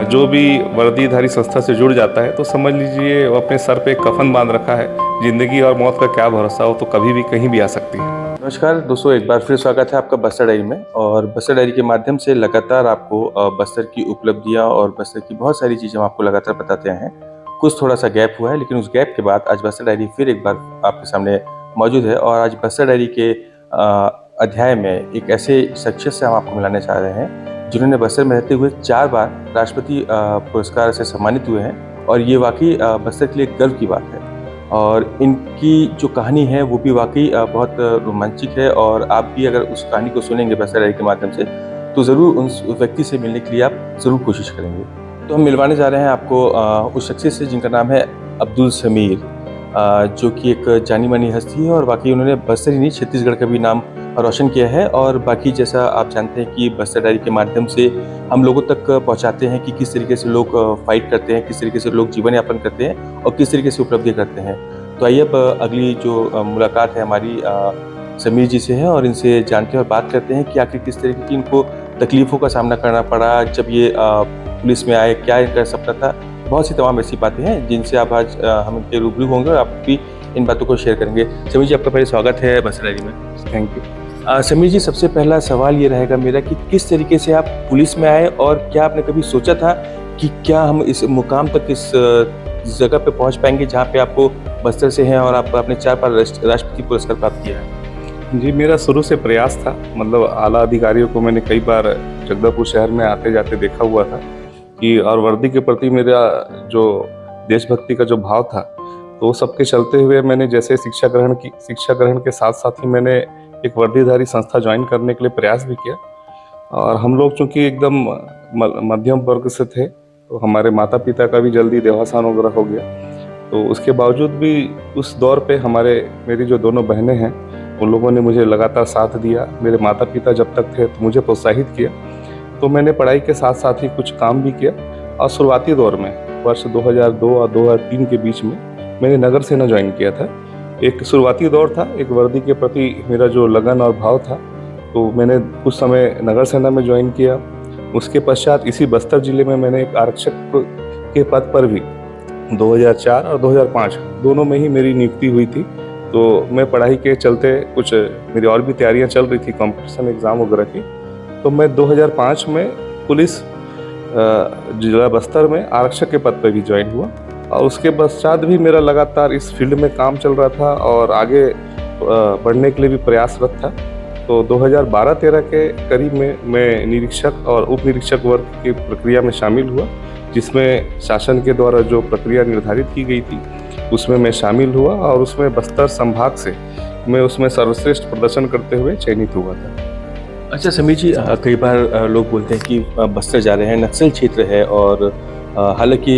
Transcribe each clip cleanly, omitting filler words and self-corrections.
जो भी वर्दीधारी संस्था से जुड़ जाता है तो समझ लीजिए वो अपने सर पे एक कफन बांध रखा है। जिंदगी और मौत का क्या भरोसा हो, तो कभी भी कहीं भी आ सकती है। नमस्कार दोस्तों, एक बार फिर स्वागत है आपका बस्तर डायरी में। और बस्तर डायरी के माध्यम से लगातार आपको बस्तर की उपलब्धियां और बस्तर की बहुत सारी चीज़ें हम आपको लगातार बताते हैं। कुछ थोड़ा सा गैप हुआ है, लेकिन उस गैप के बाद आज बस्तर डायरी फिर एक बार आपके सामने मौजूद है। और आज बस्तर डायरी के अध्याय में एक ऐसे शख्सियत से हम आपको मिलाने चाह रहे हैं जिन्होंने बस्तर में रहते हुए 4 बार राष्ट्रपति पुरस्कार से सम्मानित हुए हैं। और ये वाकई बस्तर के लिए गर्व की बात है। और इनकी जो कहानी है वो भी वाकई बहुत रोमांचक है। और आप भी अगर उस कहानी को सुनेंगे बस्तर डायरी के माध्यम से तो ज़रूर उस व्यक्ति से मिलने के लिए आप ज़रूर कोशिश करेंगे। तो हम मिलवाने जा रहे हैं आपको उस शख्सियत से जिनका नाम है अब्दुल समीर, जो कि एक जानी मानी हस्ती है। और वाकई उन्होंने बस्तर ही नहीं, छत्तीसगढ़ का भी नाम रोशन किया है। और बाकी जैसा आप जानते हैं कि बस्तर डायरी के माध्यम से हम लोगों तक पहुंचाते हैं कि किस तरीके से लोग फाइट करते हैं, किस तरीके से लोग जीवन यापन करते हैं और किस तरीके से उपलब्धि करते हैं। तो आइए अब अगली जो मुलाकात है हमारी समीर जी से है और इनसे जानते हैं और बात करते हैं कि आखिर किस तरीके की इनको तकलीफ़ों का सामना करना पड़ा जब ये पुलिस में आए, क्या इनका सपना था। बहुत सी तमाम ऐसी बातें हैं जिनसे आप आज हम इनके रूबरू होंगे और आप भी इन बातों को शेयर करेंगे। समीर जी, आपका पहले स्वागत है बस्तर डायरी में। Thank you. समीर जी, सबसे पहला सवाल ये रहेगा मेरा कि किस तरीके से आप पुलिस में आए और क्या आपने कभी सोचा था कि क्या हम इस मुकाम तक, इस जगह पे पहुंच पाएंगे जहां पे आपको बस्तर से हैं और आप अपने 4 बार राष्ट्रपति पुरस्कार प्राप्त किया है? जी, मेरा शुरू से प्रयास था। मतलब आला अधिकारियों को मैंने कई बार जगदलपुर शहर में आते जाते देखा हुआ था कि और वर्दी के प्रति मेरा जो देशभक्ति का जो भाव था, तो सबके चलते हुए मैंने जैसे शिक्षा ग्रहण के साथ साथ ही मैंने एक वर्दीधारी संस्था ज्वाइन करने के लिए प्रयास भी किया। और हम लोग चूँकि एकदम मध्यम वर्ग से थे, तो हमारे माता पिता का भी जल्दी देहावसान वगैरह हो गया। तो उसके बावजूद भी उस दौर पे मेरी जो दोनों बहनें हैं उन लोगों ने मुझे लगातार साथ दिया। मेरे माता पिता जब तक थे तो मुझे प्रोत्साहित किया। तो मैंने पढ़ाई के साथ साथ ही कुछ काम भी किया। और शुरुआती दौर में वर्ष 2002 और 2003 के बीच में मैंने नगर सेना ज्वाइन किया था। एक शुरुआती दौर था, एक वर्दी के प्रति मेरा जो लगन और भाव था, तो मैंने कुछ समय नगर सेना में ज्वाइन किया। उसके पश्चात इसी बस्तर जिले में मैंने एक आरक्षक के पद पर भी 2004 और 2005 दोनों में ही मेरी नियुक्ति हुई थी। तो मैं पढ़ाई के चलते कुछ मेरी और भी तैयारियां चल रही थी कंपटीशन एग्ज़ाम वगैरह की। तो मैं 2005 में पुलिस जिला बस्तर में आरक्षक के पद पर भी ज्वाइन हुआ। और उसके पश्चात भी मेरा लगातार इस फील्ड में काम चल रहा था और आगे बढ़ने के लिए भी प्रयासरत था। तो 2012-13 के करीब में मैं निरीक्षक और उप निरीक्षक वर्ग की प्रक्रिया में शामिल हुआ, जिसमें शासन के द्वारा जो प्रक्रिया निर्धारित की गई थी उसमें मैं शामिल हुआ। और उसमें बस्तर संभाग से मैं उसमें सर्वश्रेष्ठ प्रदर्शन करते हुए चयनित हुआ था। अच्छा समीर जी, कई बार लोग बोलते हैं कि बस्तर जा रहे हैं, नक्सल क्षेत्र है, और हालांकि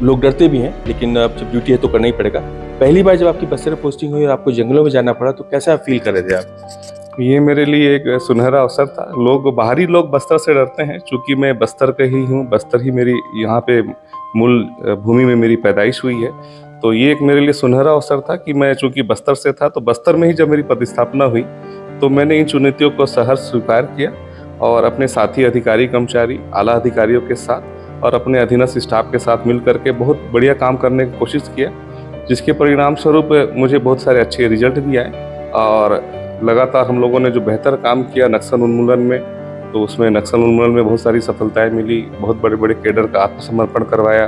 लोग डरते भी हैं, लेकिन अब जब ड्यूटी है तो करना ही पड़ेगा। पहली बार जब आपकी बस्तर में पोस्टिंग हुई और आपको जंगलों में जाना पड़ा तो कैसा फील कर रहे थे आप? ये मेरे लिए एक सुनहरा अवसर था। बाहरी लोग बस्तर से डरते हैं, चूँकि मैं बस्तर का ही हूँ। बस्तर ही मेरी यहाँ पे मूल भूमि में मेरी पैदाइश हुई है। तो ये एक मेरे लिए सुनहरा अवसर था कि मैं चूँकि बस्तर से था, तो बस्तर में ही जब मेरी पदस्थापना हुई तो मैंने इन चुनौतियों को सहर्ष स्वीकार किया और अपने साथी अधिकारी कर्मचारी, आला अधिकारियों के साथ और अपने अधीनस्थ स्टाफ के साथ मिल करके बहुत बढ़िया काम करने की कोशिश किया, जिसके परिणाम स्वरूप मुझे बहुत सारे अच्छे रिजल्ट भी आए। और लगातार हम लोगों ने जो बेहतर काम किया नक्सल उन्मूलन में, तो उसमें नक्सल उन्मूलन में बहुत सारी सफलताएं मिली। बहुत बड़े बड़े कैडर का आत्मसमर्पण करवाया,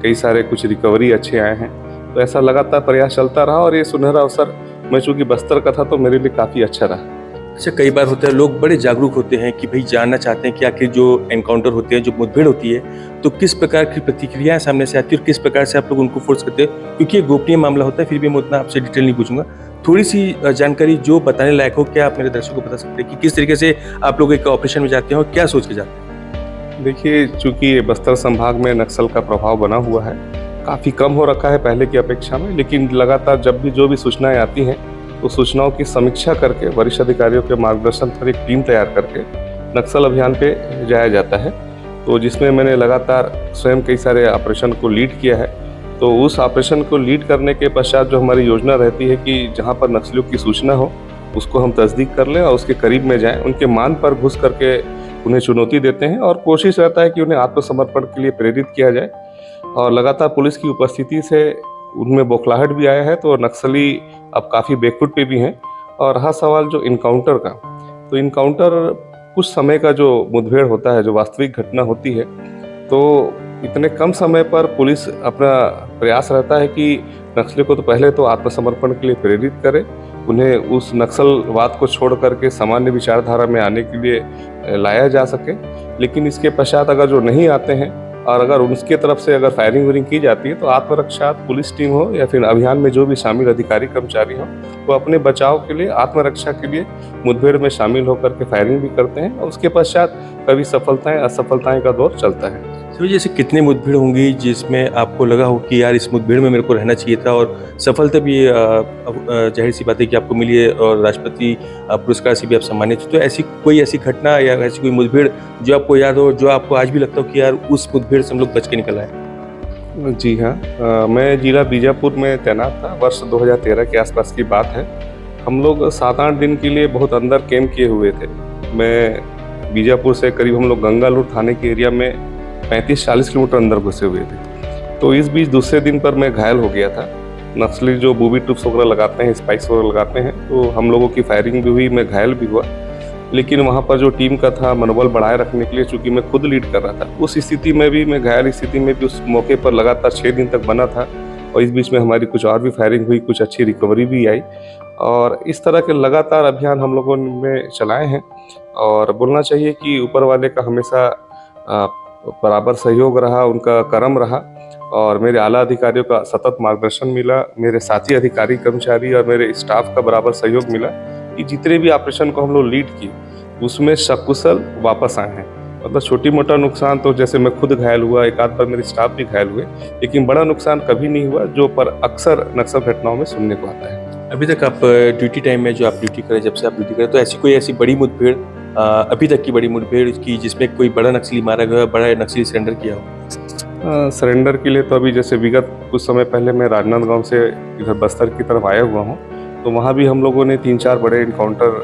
कई सारे कुछ रिकवरी अच्छे आए हैं। तो ऐसा लगातार प्रयास चलता रहा और ये सुनहरा अवसर मैं चूँकि बस्तर का था तो मेरे लिए काफ़ी अच्छा रहा। अच्छा, कई बार होता है लोग बड़े जागरूक होते हैं कि भाई जानना चाहते हैं कि आखिर जो एनकाउंटर होते हैं, जो मुठभेड़ होती है, तो किस प्रकार की प्रतिक्रियाएं सामने से आती है और किस प्रकार से आप लोग उनको फोर्स करते हैं, क्योंकि ये गोपनीय मामला होता है। फिर भी मैं उतना आपसे डिटेल नहीं पूछूंगा, थोड़ी सी जानकारी जो बताने लायक हो, क्या आप मेरे दर्शकों को बता सकते हैं कि किस तरीके से आप लोग एक ऑपरेशन में जाते हैं और क्या सोच के जाते हैं? देखिए, चूँकि बस्तर संभाग में नक्सल का प्रभाव बना हुआ है, काफ़ी कम हो रखा है पहले की अपेक्षा में, लेकिन लगातार जब भी जो भी सूचनाएं आती हैं तो सूचनाओं की समीक्षा करके वरिष्ठ अधिकारियों के मार्गदर्शन पर एक टीम तैयार करके नक्सल अभियान पे जाया जाता है। तो जिसमें मैंने लगातार स्वयं कई सारे ऑपरेशन को लीड किया है। तो उस ऑपरेशन को लीड करने के पश्चात जो हमारी योजना रहती है कि जहाँ पर नक्सलियों की सूचना हो उसको हम तस्दीक कर लें और उसके करीब में जाएं, उनके मान पर घुस करके उन्हें चुनौती देते हैं और कोशिश रहता है कि उन्हें आत्मसमर्पण के लिए प्रेरित किया जाए। और लगातार पुलिस की उपस्थिति से उनमें बौखलाहट भी आया है, तो नक्सली अब काफ़ी बैकफुट पे भी हैं। और रहा सवाल जो इनकाउंटर का, तो इनकाउंटर कुछ समय का जो मुठभेड़ होता है, जो वास्तविक घटना होती है, तो इतने कम समय पर पुलिस अपना प्रयास रहता है कि नक्सली को तो पहले तो आत्मसमर्पण के लिए प्रेरित करे, उन्हें उस नक्सलवाद को छोड़ करके सामान्य विचारधारा में आने के लिए लाया जा सके। लेकिन इसके पश्चात अगर जो नहीं आते हैं और अगर उनकी तरफ से अगर फायरिंग वायरिंग की जाती है, तो आत्मरक्षा पुलिस टीम हो या फिर अभियान में जो भी शामिल अधिकारी कर्मचारी हो, वो अपने बचाव के लिए, आत्मरक्षा के लिए मुठभेड़ में शामिल होकर के फायरिंग भी करते हैं। और उसके पश्चात कभी सफलताएं असफलताएं का दौर चलता है। तो जैसे कितनी मुठभेड़ होंगी जिसमें आपको लगा हो कि यार इस मुठभेड़ में मेरे को रहना चाहिए था, और सफलता भी जाहिर सी बात है कि आपको मिली है और राष्ट्रपति पुरस्कार से भी आप सम्मानित हो। तो ऐसी कोई ऐसी घटना या ऐसी कोई मुठभेड़ जो आपको याद हो, जो आपको आज भी लगता हो कि यार उस मुठभेड़ से हम लोग बच के निकल आए? जी हाँ, मैं जिला बीजापुर में तैनात था। वर्ष 2013 के आसपास की बात है। हम लोग 7-8 दिन के लिए बहुत अंदर कैंप किए हुए थे। मैं बीजापुर से करीब हम लोग गंगालूर थाने के एरिया में 35-40 किलोमीटर अंदर घुसे हुए थे। तो इस बीच दूसरे दिन पर मैं घायल हो गया था। नक्सली जो बूबी ट्यूब्स वगैरह लगाते हैं, स्पाइक्स वगैरह लगाते हैं, तो हम लोगों की फायरिंग भी हुई, मैं घायल भी हुआ। लेकिन वहाँ पर जो टीम का था मनोबल बढ़ाए रखने के लिए, चूंकि मैं खुद लीड कर रहा था, उस स्थिति में भी, मैं घायल स्थिति में भी उस मौके पर लगातार 6 दिन तक बना था। और इस बीच में हमारी कुछ और भी फायरिंग हुई, कुछ अच्छी रिकवरी भी आई। और इस तरह के लगातार अभियान हम लोगों ने चलाए हैं। और बोलना चाहिए कि ऊपर वाले का हमेशा बराबर सहयोग रहा, उनका करम रहा, और मेरे आला अधिकारियों का सतत मार्गदर्शन मिला, मेरे साथी अधिकारी कर्मचारी और मेरे स्टाफ का बराबर सहयोग मिला कि जितने भी ऑपरेशन को हम लोग लीड किए, उसमें सकुशल वापस आए हैं। मतलब छोटी मोटा नुकसान तो, जैसे मैं खुद घायल हुआ, एक आध बार मेरे स्टाफ भी घायल हुए, लेकिन बड़ा नुकसान कभी नहीं हुआ, जो पर अक्सर नक्सल घटनाओं में सुनने को आता है। अभी तक आप ड्यूटी टाइम में जो आप ड्यूटी करें, जब से आप ड्यूटी करें, तो ऐसी कोई ऐसी बड़ी मुठभेड़, अभी तक की बड़ी मुठभेड़ की जिसमें कोई बड़ा नक्सली मारा गया, बड़ा नक्सली सरेंडर किया हो? सरेंडर के लिए तो अभी जैसे विगत कुछ समय पहले मैं राजनांदगांव से इधर बस्तर की तरफ आया हुआ हूँ, तो वहाँ भी हम लोगों ने 3-4 बड़े इनकाउंटर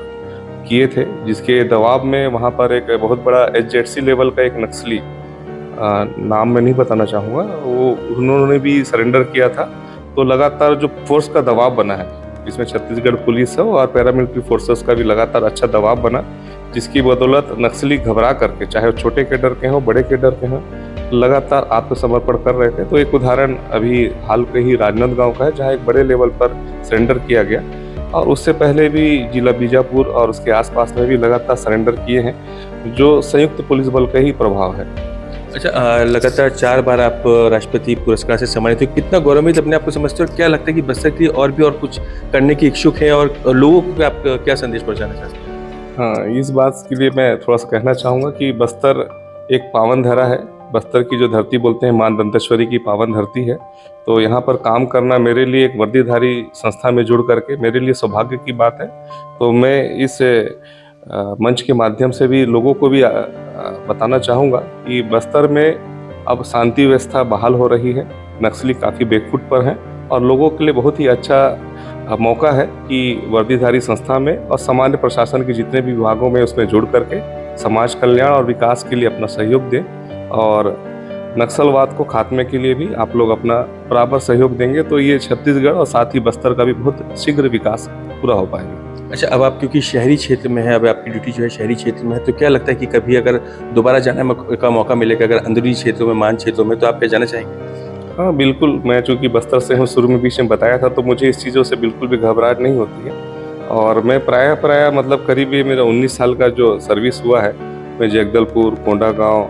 किए थे, जिसके दबाव में वहाँ पर एक बहुत बड़ा एचजेडसी लेवल का एक नक्सली, नाम मैं नहीं बताना चाहूँगा, वो उन्होंने भी सरेंडर किया था। तो लगातार जो फोर्स का दबाव बना है, इसमें छत्तीसगढ़ पुलिस है और पैरामिलिट्री फोर्सेस का भी लगातार अच्छा दबाव बना, जिसकी बदौलत नक्सली घबरा करके, चाहे वो छोटे कैडर के हों, बड़े कैडर के हों, लगातार आत्मसमर्पण कर रहे थे। तो एक उदाहरण अभी हाल के ही राजनांदगांव का है, जहाँ एक बड़े लेवल पर सरेंडर किया गया। और उससे पहले भी जिला बीजापुर और उसके आसपास में भी लगातार सरेंडर किए हैं, जो संयुक्त पुलिस बल का ही प्रभाव है। अच्छा, लगातार 4 बार आप राष्ट्रपति पुरस्कार से सम्मानित हो, कितना गौरवान्वित अपने आप को समझते हो? क्या लगता है कि बस्तर के लिए और भी और कुछ करने की इच्छुक है, और लोगों को आप क्या संदेश पहुंचाना चाहते हैं? हाँ, इस बात के लिए मैं थोड़ा सा कहना चाहूँगा कि बस्तर एक पावन धरा है। बस्तर की जो धरती बोलते हैं, मां दंतेश्वरी की पावन धरती है। तो यहाँ पर काम करना मेरे लिए, एक वर्दीधारी संस्था में जुड़ करके, मेरे लिए सौभाग्य की बात है। तो मैं इस मंच के माध्यम से भी लोगों को भी बताना चाहूँगा कि बस्तर में अब शांति व्यवस्था बहाल हो रही है, नक्सली काफ़ी बैकफुट पर हैं, और लोगों के लिए बहुत ही अच्छा मौका है कि वर्दीधारी संस्था में और सामान्य प्रशासन के जितने भी विभागों में उसमें जुड़ करके समाज कल्याण और विकास के लिए अपना सहयोग दें, और नक्सलवाद को खात्मे के लिए भी आप लोग अपना बराबर सहयोग देंगे, तो ये छत्तीसगढ़ और साथ ही बस्तर का भी बहुत शीघ्र विकास पूरा हो पाएगा। अच्छा, अब आप क्योंकि शहरी क्षेत्र में है, अब आपकी ड्यूटी जो है शहरी क्षेत्र में है, तो क्या लगता है कि कभी अगर दोबारा जाने का मौका मिलेगा, अगर अंदरूनी क्षेत्रों में, मान क्षेत्रों में, तो आप क्या जाना चाहेंगे? हाँ बिल्कुल, मैं चूँकि बस्तर से हूँ, शुरू में बीच में बताया था, तो मुझे इस चीज़ों से बिल्कुल भी घबराहट नहीं होती है। और मैं प्रायः मतलब करीब ये मेरा 19 साल का जो सर्विस हुआ है, मैं जगदलपुर, कोंडागांव,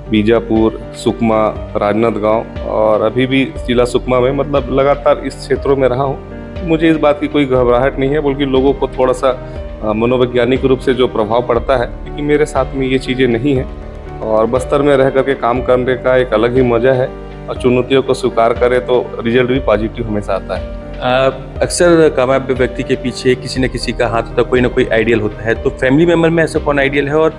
बीजापुर, सुकमा, राजनांदगांव और अभी भी जिला सुकमा में, मतलब लगातार इस क्षेत्रों में रहा हूँ। मुझे इस बात की कोई घबराहट नहीं है, बल्कि लोगों को थोड़ा सा मनोवैज्ञानिक रूप से जो प्रभाव पड़ता है, क्योंकि मेरे साथ में ये चीज़ें नहीं हैं। और बस्तर में रह करके काम करने का एक अलग ही मज़ा है, और चुनौतियों को स्वीकार करें तो रिजल्ट भी पॉजिटिव हमेशा आता है। अक्सर कामयाब व्यक्ति के पीछे किसी न किसी का हाथ होता है, कोई ना कोई आइडियल होता है। तो फैमिली मेंबर में ऐसा कौन आइडियल है, और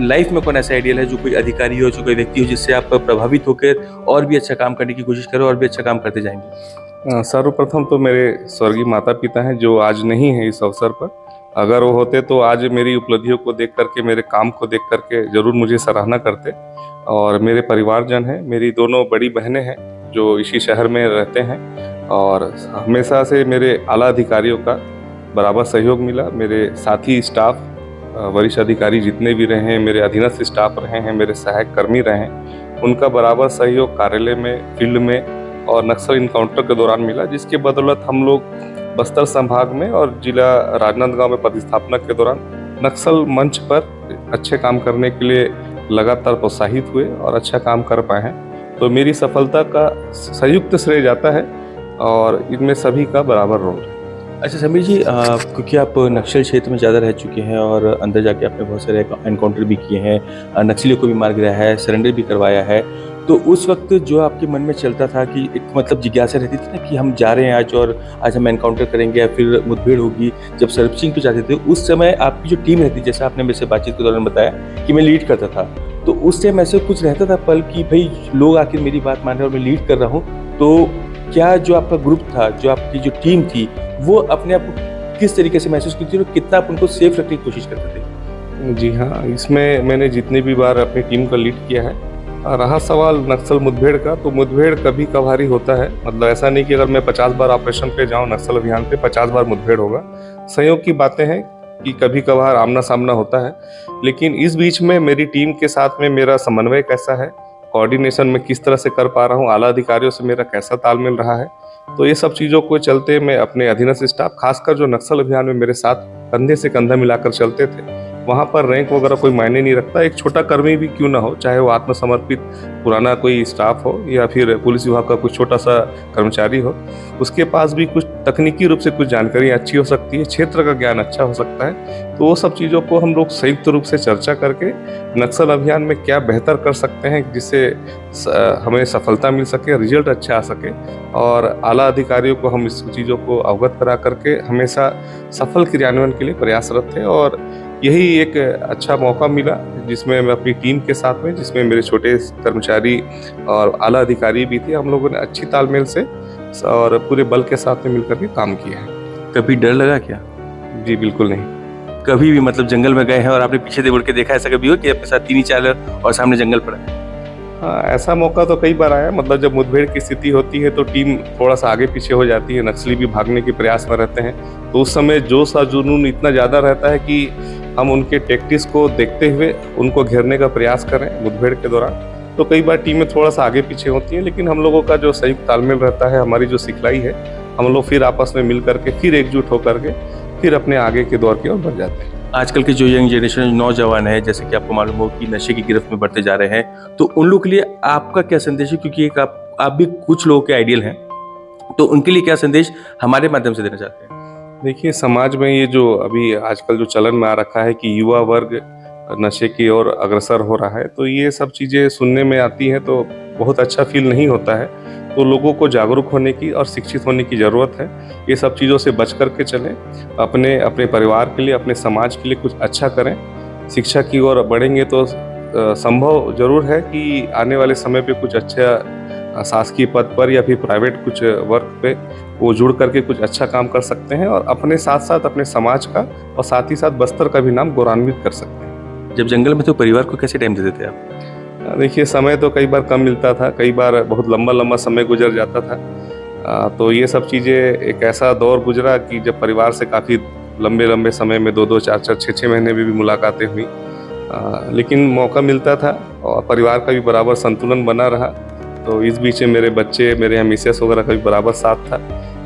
लाइफ में कौन ऐसा आइडियल है, जो कोई अधिकारी हो, जो कोई व्यक्ति हो, जिससे आप प्रभावित होकर और भी अच्छा काम करने की कोशिश करो और भी अच्छा काम करते जाएंगे? सर्वप्रथम तो मेरे स्वर्गीय माता पिता हैं, जो आज नहीं है इस अवसर पर, अगर वो होते तो आज मेरी उपलब्धियों को देख करके, मेरे काम को देख करके ज़रूर मुझे सराहना करते। और मेरे परिवारजन हैं, मेरी दोनों बड़ी बहनें हैं जो इसी शहर में रहते हैं, और हमेशा से मेरे आला अधिकारियों का बराबर सहयोग मिला। मेरे साथी स्टाफ, वरिष्ठ अधिकारी जितने भी रहे हैं, मेरे अधीनस्थ स्टाफ रहे हैं, मेरे सहायक कर्मी रहे हैं, उनका बराबर सहयोग कार्यालय में, फील्ड में और नक्सल इनकाउंटर के दौरान मिला, जिसके बदौलत हम लोग बस्तर संभाग में और जिला राजनांदगांव में पदस्थापना के दौरान नक्सल मंच पर अच्छे काम करने के लिए लगातार प्रोत्साहित हुए और अच्छा काम कर पाए हैं। तो मेरी सफलता का संयुक्त श्रेय जाता है और इनमें सभी का बराबर रोल है। अच्छा समीर जी, क्योंकि आप नक्सल क्षेत्र में ज़्यादा रह चुके हैं और अंदर जाके आपने बहुत सारे एनकाउंटर भी किए हैं, नक्सलियों को भी मार गिराया है, सरेंडर भी करवाया है, तो उस वक्त जो आपके मन में चलता था कि एक मतलब जिज्ञासा रहती थी ना कि हम जा रहे हैं आज और आज हम एनकाउंटर करेंगे या फिर मुठभेड़ होगी, जब सर्विसिंग पे जाते थे उस समय आपकी जो टीम रहती, जैसे आपने मेरे से बातचीत के दौरान बताया कि मैं लीड करता था, तो उस टाइम ऐसे कुछ रहता था पल कि भाई लोग आखिर मेरी बात मान रहे हैं और मैं लीड कर रहा हूँ, तो क्या जो आपका ग्रुप था, जो आपकी जो टीम थी, वो अपने आप को किस तरीके से महसूस करती थी और कितना आप उनको सेफ रखने की कोशिश करते थे? जी हाँ, इसमें मैंने जितनी भी बार अपनी टीम को लीड किया है, रहा सवाल नक्सल मुठभेड़ का, तो मुठभेड़ कभी कभार ही होता है। मतलब ऐसा नहीं कि अगर मैं 50 बार ऑपरेशन पे जाऊं नक्सल अभियान पे 50 बार मुठभेड़ होगा। संयोग की बातें हैं कि कभी कभार आमना सामना होता है, लेकिन इस बीच में मेरी टीम के साथ में मेरा समन्वय कैसा है, कोऑर्डिनेशन में किस तरह से कर पा रहा हूँ, आला अधिकारियों से मेरा कैसा तालमेल रहा है, तो ये सब चीज़ों को चलते मैं अपने अधीनस्थ स्टाफ, खासकर जो नक्सल अभियान में मेरे साथ कंधे से कंधा मिलाकर चलते थे, वहाँ पर रैंक वगैरह कोई मायने नहीं रखता। एक छोटा कर्मी भी क्यों ना हो, चाहे वो आत्मसमर्पित पुराना कोई स्टाफ हो या फिर पुलिस विभाग का कुछ छोटा सा कर्मचारी हो, उसके पास भी कुछ तकनीकी रूप से कुछ जानकारी अच्छी हो सकती है, क्षेत्र का ज्ञान अच्छा हो सकता है। तो वो सब चीज़ों को हम लोग संयुक्त रूप से चर्चा करके नक्सल अभियान में क्या बेहतर कर सकते हैं जिससे हमें सफलता मिल सके, रिजल्ट अच्छा आ सके, और आला अधिकारियों को हम इस चीज़ों को अवगत करा करके हमेशा सफल क्रियान्वयन के लिए प्रयासरत थे। और यही एक अच्छा मौका मिला जिसमें मैं अपनी टीम के साथ में, जिसमें मेरे छोटे कर्मचारी और आला अधिकारी भी थे, हम लोगों ने अच्छी तालमेल से और पूरे बल के साथ में मिलकर के काम किया है। कभी डर लगा क्या? जी बिल्कुल नहीं। कभी भी मतलब जंगल में गए हैं और आपने पीछे से मुड़ के देखा, ऐसा कभी हो कि आपके साथ 3-4 और सामने जंगल पड़ा है? हाँ, ऐसा मौका तो कई बार आया। मतलब जब मुठभेड़ की स्थिति होती है तो टीम थोड़ा सा आगे पीछे हो जाती है, नक्सली भी भागने के प्रयास में रहते हैं, तो उस समय जोश और जुनून इतना ज़्यादा रहता है कि हम उनके टैक्टिक्स को देखते हुए उनको घेरने का प्रयास करें मुठभेड़ के दौरान। तो कई बार टीमें थोड़ा सा आगे पीछे होती हैं, लेकिन हम लोगों का जो संयुक्त तालमेल रहता है, हमारी जो सिखलाई है, हम लोग फिर आपस में मिल करके फिर एकजुट होकर के फिर अपने आगे के दौर की ओर बढ़ जाते हैं। आजकल के जो यंग जनरेशन नौजवान है, जैसे कि आपको मालूम हो कि नशे की गिरफ्त में बढ़ते जा रहे हैं, तो उन लोगों के लिए आपका क्या संदेश है? क्योंकि एक आप भी कुछ लोगों के आइडियल हैं, तो उनके लिए क्या संदेश हमारे माध्यम से देना चाहते हैं? देखिए, समाज में ये जो अभी आजकल जो चलन में आ रखा है कि युवा वर्ग नशे की ओर अग्रसर हो रहा है, तो ये सब चीज़ें सुनने में आती हैं तो बहुत अच्छा फील नहीं होता है। तो लोगों को जागरूक होने की और शिक्षित होने की ज़रूरत है। ये सब चीज़ों से बच कर के चलें, अपने परिवार के लिए, अपने समाज के लिए कुछ अच्छा करें। शिक्षा की ओर बढ़ेंगे तो संभव ज़रूर है कि आने वाले समय पे कुछ अच्छा शासकीय पद पर या फिर प्राइवेट कुछ वर्क पे वो जुड़ करके कुछ अच्छा काम कर सकते हैं और अपने साथ साथ अपने समाज का और साथ ही साथ बस्तर का भी नाम गौरवान्वित कर सकते हैं। जब जंगल में तो परिवार को कैसे टाइम देते थे आप? देखिए, समय तो कई बार कम मिलता था, कई बार बहुत लंबा समय गुजर जाता था। तो ये सब चीज़ें एक ऐसा दौर गुजरा कि जब परिवार से काफ़ी लंबे समय में 2-2, 4-4, 6-6 महीने में भी मुलाकातें हुई, लेकिन मौका मिलता था और परिवार का भी बराबर संतुलन बना रहा। तो इस बीच में मेरे बच्चे, मेरे यहाँ मिसेस वगैरह का भी बराबर साथ था।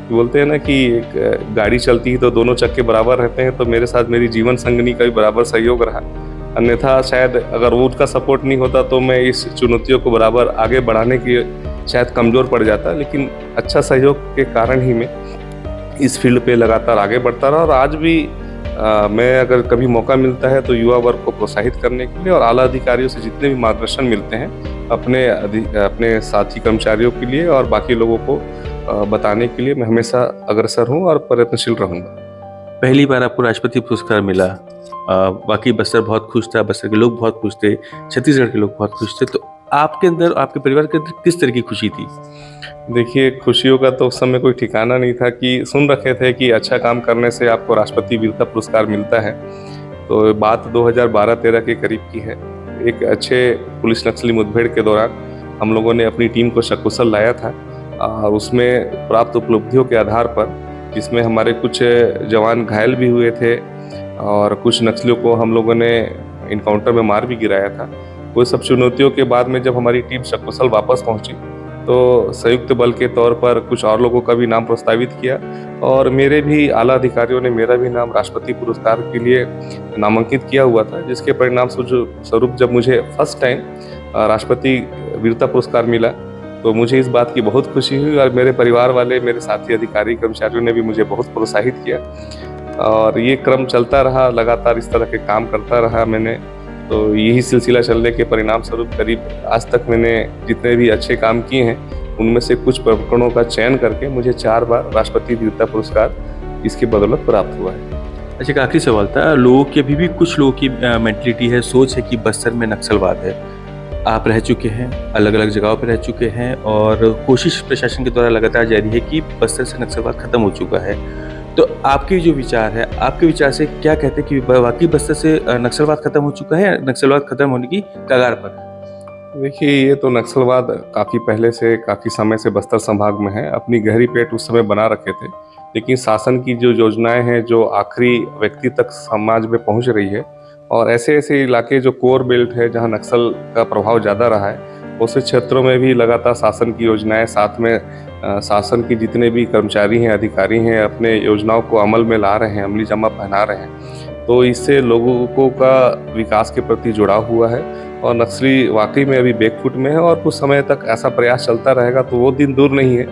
बोलते हैं ना कि एक गाड़ी चलती है तो दोनों चक्के बराबर रहते हैं, तो मेरे साथ मेरी जीवन संगिनी का भी बराबर सहयोग रहा। अन्यथा शायद अगर वो उसका सपोर्ट नहीं होता तो मैं इस चुनौतियों को बराबर आगे बढ़ाने की शायद कमज़ोर पड़ जाता, लेकिन अच्छा सहयोग के कारण ही मैं इस फील्ड पे लगातार आगे बढ़ता रहा। और आज भी मैं अगर कभी मौका मिलता है तो युवा वर्ग को प्रोत्साहित करने के लिए और आला अधिकारियों से जितने भी मार्गदर्शन मिलते हैं अपने साथी कर्मचारियों के लिए और बाकी लोगों को बताने के लिए मैं हमेशा अग्रसर हूँ और प्रयत्नशील रहूँगा। पहली बार आपको राष्ट्रपति पुरस्कार मिला, वाकई बस्तर बहुत खुश था, बस्तर के लोग बहुत खुश थे, छत्तीसगढ़ के लोग बहुत खुश थे, तो आपके अंदर, आपके परिवार के अंदर किस तरह की खुशी थी? देखिए, खुशियों का तो उस समय कोई ठिकाना नहीं था कि सुन रखे थे कि अच्छा काम करने से आपको राष्ट्रपति वीरता पुरस्कार मिलता है। तो बात 2012-13 के करीब की है। एक अच्छे पुलिस नक्सली मुठभेड़ के दौरान हम लोगों ने अपनी टीम को सकुशल लाया था और उसमें प्राप्त उपलब्धियों के आधार पर, जिसमें हमारे कुछ जवान घायल भी हुए थे और कुछ नक्सलियों को हम लोगों ने इनकाउंटर में मार भी गिराया था। वो सब चुनौतियों के बाद में जब हमारी टीम सकुशल वापस पहुंची, तो संयुक्त बल के तौर पर कुछ और लोगों का भी नाम प्रस्तावित किया और मेरे भी आला अधिकारियों ने मेरा भी नाम राष्ट्रपति पुरस्कार के लिए नामांकित किया हुआ था, जिसके परिणाम स्वरूप जब मुझे फर्स्ट टाइम राष्ट्रपति वीरता पुरस्कार मिला तो मुझे इस बात की बहुत खुशी हुई और मेरे परिवार वाले, मेरे साथी अधिकारी कर्मचारियों ने भी मुझे बहुत प्रोत्साहित किया और ये क्रम चलता रहा। लगातार इस तरह के काम करता रहा मैंने। तो यही सिलसिला चलने के परिणाम स्वरूप करीब आज तक मैंने जितने भी अच्छे काम किए हैं उनमें से कुछ प्रकरणों का चयन करके मुझे 4 बार राष्ट्रपति वीरता पुरस्कार इसकी बदौलत प्राप्त हुआ है। अच्छा, एक आखिरी सवाल था। लोगों की अभी भी, कुछ लोगों की मेंटलिटी है, सोच है कि बस्तर में नक्सलवाद है। आप रह चुके हैं, अलग अलग जगहों पर रह चुके हैं और कोशिश प्रशासन के द्वारा लगातार जारी है कि बस्तर से नक्सलवाद खत्म हो चुका है। तो आपके जो विचार है, आपके विचार से क्या कहते हैं कि वाकई बस्तर से नक्सलवाद खत्म हो चुका है, नक्सलवाद खत्म होने की कगार पर? देखिए, ये तो नक्सलवाद काफ़ी पहले से, काफ़ी समय से बस्तर संभाग में है। अपनी गहरी पेट उस समय बना रखे थे, लेकिन शासन की जो योजनाएं हैं जो आखिरी व्यक्ति तक समाज में पहुंच रही है और ऐसे ऐसे इलाके जो कोर बेल्ट है जहां नक्सल का प्रभाव ज़्यादा रहा है, उस क्षेत्रों में भी लगातार शासन की योजनाएं, साथ में शासन के जितने भी कर्मचारी हैं, अधिकारी हैं, अपने योजनाओं को अमल में ला रहे हैं, अमली जामा पहना रहे हैं। तो इससे लोगों का विकास के प्रति जुड़ाव हुआ है और नक्सली वाकई में अभी बैकफुट में है और कुछ समय तक ऐसा प्रयास चलता रहेगा। तो वो दिन दूर नहीं है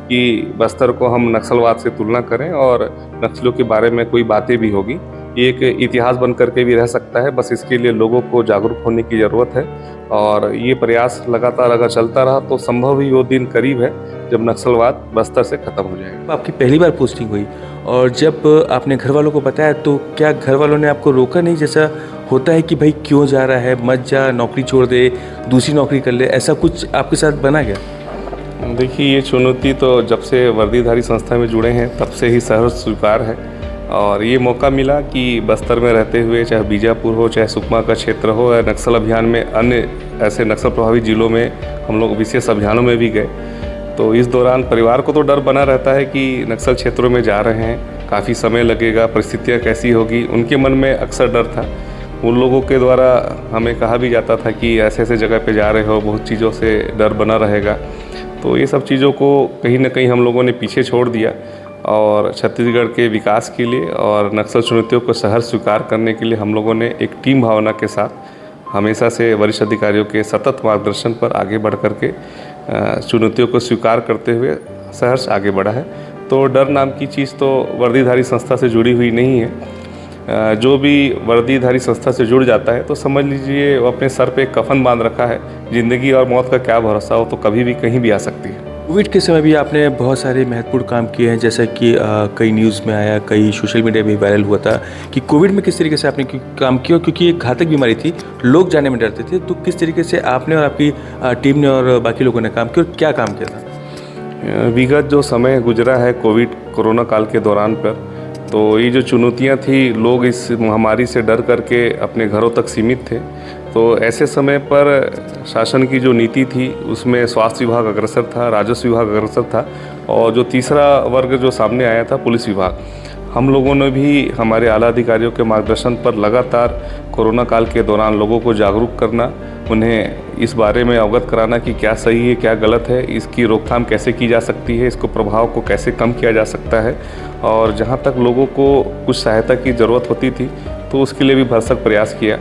कि बस्तर को हम नक्सलवाद से तुलना करें और नक्सलियों के बारे में कोई बातें भी होगी। ये एक इतिहास बन करके भी रह सकता है। बस इसके लिए लोगों को जागरूक होने की ज़रूरत है और ये प्रयास लगातार अगर चलता रहा तो संभव ही वो दिन करीब है जब नक्सलवाद बस्तर से खत्म हो जाएगा। आपकी पहली बार पोस्टिंग हुई और जब आपने घर वालों को बताया तो क्या घर वालों ने आपको रोका नहीं? जैसा होता है कि भाई क्यों जा रहा है, मत जा, नौकरी छोड़ दे, दूसरी नौकरी कर ले, ऐसा कुछ आपके साथ बना गया? देखिए, ये चुनौती तो जब से वर्दीधारी संस्था में जुड़े हैं तब से ही सहर्ष स्वीकार है और ये मौका मिला कि बस्तर में रहते हुए, चाहे बीजापुर हो, चाहे सुकमा का क्षेत्र हो या नक्सल अभियान में अन्य ऐसे नक्सल प्रभावित जिलों में हम लोग विशेष अभियानों में भी गए। तो इस दौरान परिवार को तो डर बना रहता है कि नक्सल क्षेत्रों में जा रहे हैं, काफ़ी समय लगेगा, परिस्थितियाँ कैसी होगी, उनके मन में अक्सर डर था। उन लोगों के द्वारा हमें कहा भी जाता था कि ऐसे ऐसे जगह पे जा रहे हो, बहुत चीज़ों से डर बना रहेगा। तो ये सब चीज़ों को कहीं ना कहीं हम लोगों ने पीछे छोड़ दिया और छत्तीसगढ़ के विकास के लिए और नक्सल चुनौतियों को सहर्ष स्वीकार करने के लिए हम लोगों ने एक टीम भावना के साथ हमेशा से वरिष्ठ अधिकारियों के सतत मार्गदर्शन पर आगे बढ़ करके चुनौतियों को स्वीकार करते हुए सहर्ष आगे बढ़ा है। तो डर नाम की चीज़ तो वर्दीधारी संस्था से जुड़ी हुई नहीं है। जो भी वर्दीधारी संस्था से जुड़ जाता है तो समझ लीजिए वो अपने सर पे एक कफन बांध रखा है। ज़िंदगी और मौत का क्या भरोसा हो, तो कभी भी कहीं भी आ सकती है। कोविड के समय भी आपने बहुत सारे महत्वपूर्ण काम किए हैं, जैसा कि कई न्यूज़ में आया, कई सोशल मीडिया भी वायरल हुआ था कि कोविड में किस तरीके से आपने काम किया, क्योंकि एक घातक बीमारी थी, लोग जाने में डरते थे। तो किस तरीके से आपने और आपकी टीम ने और बाकी लोगों ने काम किया और क्या काम किया था? विगत जो समय गुजरा है कोविड कोरोना काल के दौरान पर, तो ये जो चुनौतियां थी, लोग इस महामारी से डर करके अपने घरों तक सीमित थे। तो ऐसे समय पर शासन की जो नीति थी उसमें स्वास्थ्य विभाग अग्रसर था, राजस्व विभाग अग्रसर था और जो तीसरा वर्ग जो सामने आया था, पुलिस विभाग। हम लोगों ने भी हमारे आला अधिकारियों के मार्गदर्शन पर लगातार कोरोना काल के दौरान लोगों को जागरूक करना, उन्हें इस बारे में अवगत कराना कि क्या सही है, क्या गलत है, इसकी रोकथाम कैसे की जा सकती है, इसको प्रभाव को कैसे कम किया जा सकता है और जहाँ तक लोगों को कुछ सहायता की ज़रूरत होती थी तो उसके लिए भी भरसक प्रयास किया।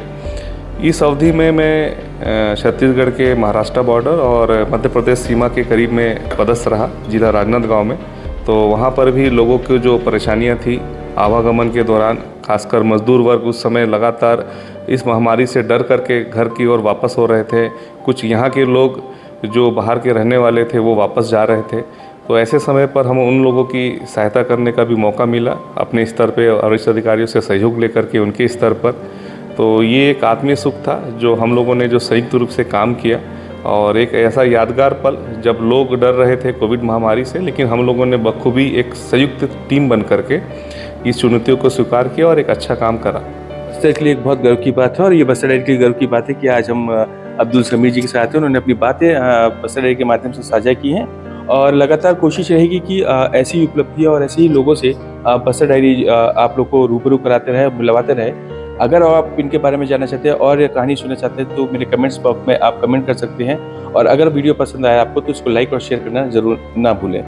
इस अवधि में मैं छत्तीसगढ़ के महाराष्ट्र बॉर्डर और मध्य प्रदेश सीमा के करीब में पदस्थ रहा, जिला राजनांदगांव में। तो वहाँ पर भी लोगों की जो परेशानियाँ थी आवागमन के दौरान, खासकर मजदूर वर्ग उस समय लगातार इस महामारी से डर करके घर की ओर वापस हो रहे थे। कुछ यहाँ के लोग जो बाहर के रहने वाले थे वो वापस जा रहे थे। तो ऐसे समय पर हम उन लोगों की सहायता करने का भी मौका मिला अपने स्तर पे और वरिष्ठ अधिकारियों से सहयोग लेकर के उनके स्तर पर। तो ये एक आत्मीय सुख था जो हम लोगों ने जो संयुक्त रूप से काम किया और एक ऐसा यादगार पल जब लोग डर रहे थे कोविड महामारी से, लेकिन हम लोगों ने बखूबी एक संयुक्त टीम बन करके इस चुनौतियों को स्वीकार किया और एक अच्छा काम करा। बस्तर के लिए एक बहुत गर्व की बात है और ये बस्तर डायरी के लिए गर्व की बात है कि आज हम अब्दुल समीर जी के साथ हैं। उन्होंने अपनी बातें बस्तर डायरी के माध्यम से साझा की हैं और लगातार कोशिश रहेगी कि ऐसी उपलब्धियां और ऐसे ही लोगों से बस्तर डायरी आप लोग को रूबरू कराते रहे, मिलवाते रहे। अगर आप इनके बारे में जानना चाहते हैं और ये कहानी सुनना चाहते हैं तो मेरे कमेंट्स बॉक्स में आप कमेंट कर सकते हैं और अगर वीडियो पसंद आया आपको तो उसको लाइक और शेयर करना जरूर ना भूलें।